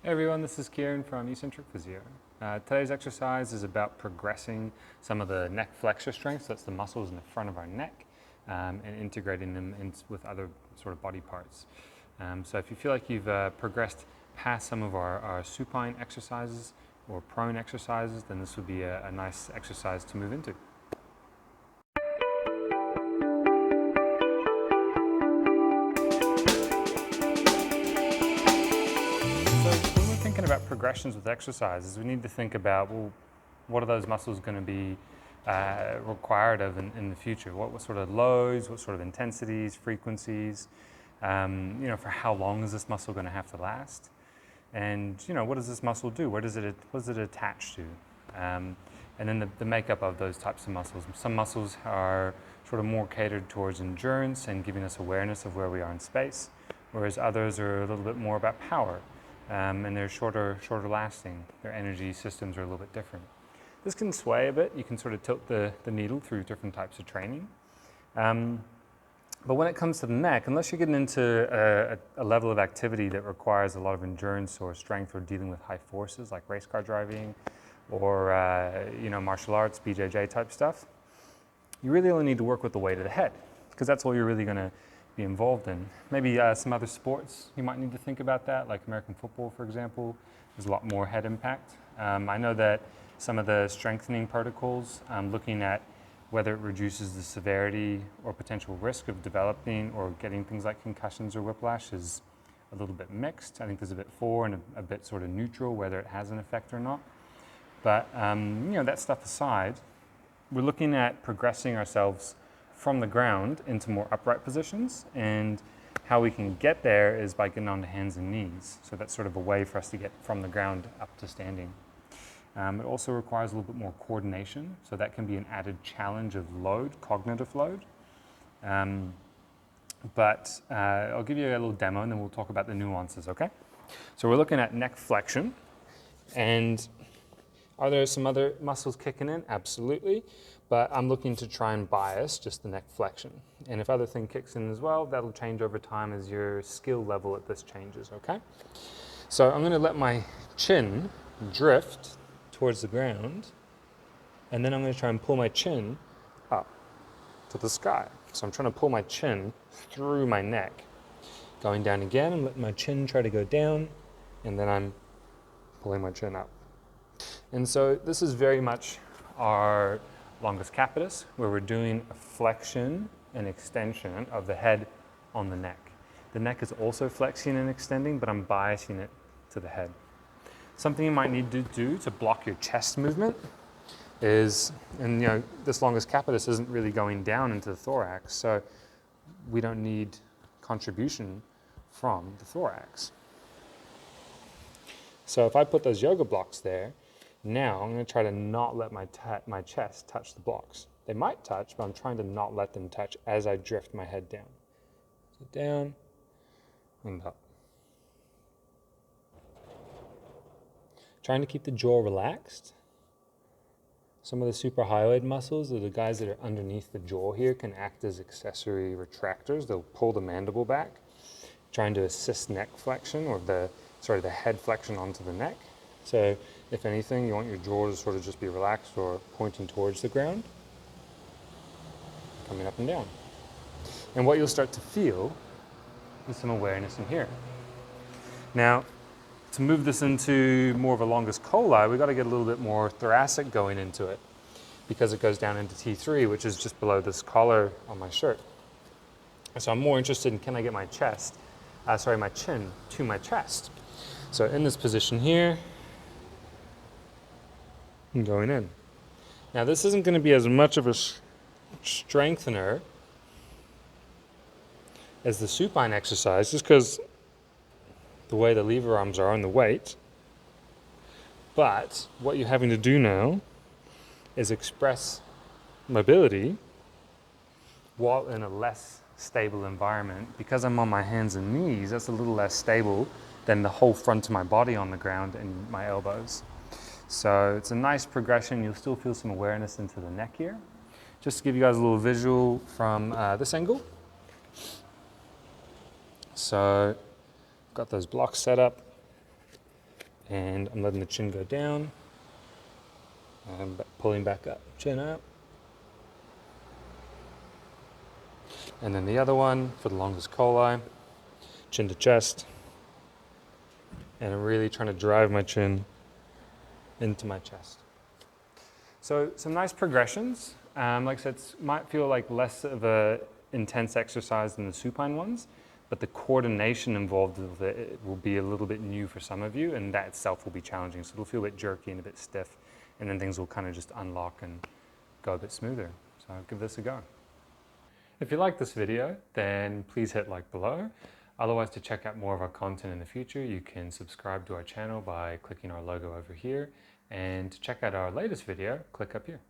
Hey everyone, this is Kieran from MSK Physio. Today's exercise is about progressing some of the neck flexor strength, so that's the muscles in the front of our neck, and integrating them with other sort of body parts. So if you feel like you've progressed past some of our supine exercises or prone exercises, then this would be a nice exercise to move into. Thinking about progressions with exercises, we need to think about, well, what are those muscles going to be required of in the future? What sort of loads, what sort of intensities, frequencies, for how long is this muscle going to have to last? And, what does this muscle do? What is it attached to? And then the makeup of those types of muscles. Some muscles are sort of more catered towards endurance and giving us awareness of where we are in space, whereas others are a little bit more about power. And they're shorter lasting. Their energy systems are a little bit different. This can sway a bit. You can sort of tilt the needle through different types of training. But when it comes to the neck, unless you're getting into a level of activity that requires a lot of endurance or strength or dealing with high forces like race car driving or martial arts, BJJ type stuff, you really only need to work with the weight of the head, because that's all you're really going to be involved in. Maybe some other sports, you might need to think about that, like American football, for example. There's a lot more head impact. I know that some of the strengthening protocols, looking at whether it reduces the severity or potential risk of developing or getting things like concussions or whiplash, is a little bit mixed. I think there's a bit for and a bit sort of neutral, whether it has an effect or not. But that stuff aside, we're looking at progressing ourselves from the ground into more upright positions, and how we can get there is by getting onto hands and knees. So that's sort of a way for us to get from the ground up to standing. It also requires a little bit more coordination, so that can be an added challenge of load, cognitive load. But I'll give you a little demo and then we'll talk about the nuances, okay? So we're looking at neck flexion, and are there some other muscles kicking in? Absolutely. But I'm looking to try and bias just the neck flexion. And if other thing kicks in as well, that'll change over time as your skill level at this changes, okay? So I'm gonna let my chin drift towards the ground, and then I'm gonna try and pull my chin up to the sky. So I'm trying to pull my chin through my neck. Going down again, I'm letting my chin try to go down, and then I'm pulling my chin up. And so this is very much our longus capitis, where we're doing a flexion and extension of the head on the neck. The neck is also flexing and extending, but I'm biasing it to the head. Something you might need to do to block your chest movement is, and this longus capitis isn't really going down into the thorax, so we don't need contribution from the thorax. So if I put those yoga blocks there, now I'm going to try to not let my chest touch the blocks. They might touch, but I'm trying to not let them touch as I drift my head down. So down and up. Trying to keep the jaw relaxed. Some of the suprahyoid muscles, or the guys that are underneath the jaw here, can act as accessory retractors. They'll pull the mandible back, trying to assist neck flexion, or the head flexion onto the neck. So if anything, you want your jaw to sort of just be relaxed or pointing towards the ground, coming up and down. And what you'll start to feel is some awareness in here. Now, to move this into more of a longus colli, we've got to get a little bit more thoracic going into it, because it goes down into T3, which is just below this collar on my shirt. So I'm more interested in, can I get my chin to my chest? So in this position here, I'm going in. Now this isn't going to be as much of a strengthener as the supine exercise, just because the way the lever arms are and the weight. But what you're having to do now is express mobility while in a less stable environment. Because I'm on my hands and knees, that's a little less stable than the whole front of my body on the ground and my elbows. So it's a nice progression. You'll still feel some awareness into the neck here. Just to give you guys a little visual from this angle. So got those blocks set up. And I'm letting the chin go down. And pulling back up, chin up. And then the other one for the longus colli, chin to chest. And I'm really trying to drive my chin into my chest. So some nice progressions. Like I said, it might feel like less of a intense exercise than the supine ones, but the coordination involved with it will be a little bit new for some of you, and that itself will be challenging. So it'll feel a bit jerky and a bit stiff, and then things will kind of just unlock and go a bit smoother. So give this a go. If you like this video, then please hit like below. Otherwise, to check out more of our content in the future, you can subscribe to our channel by clicking our logo over here. And to check out our latest video, click up here.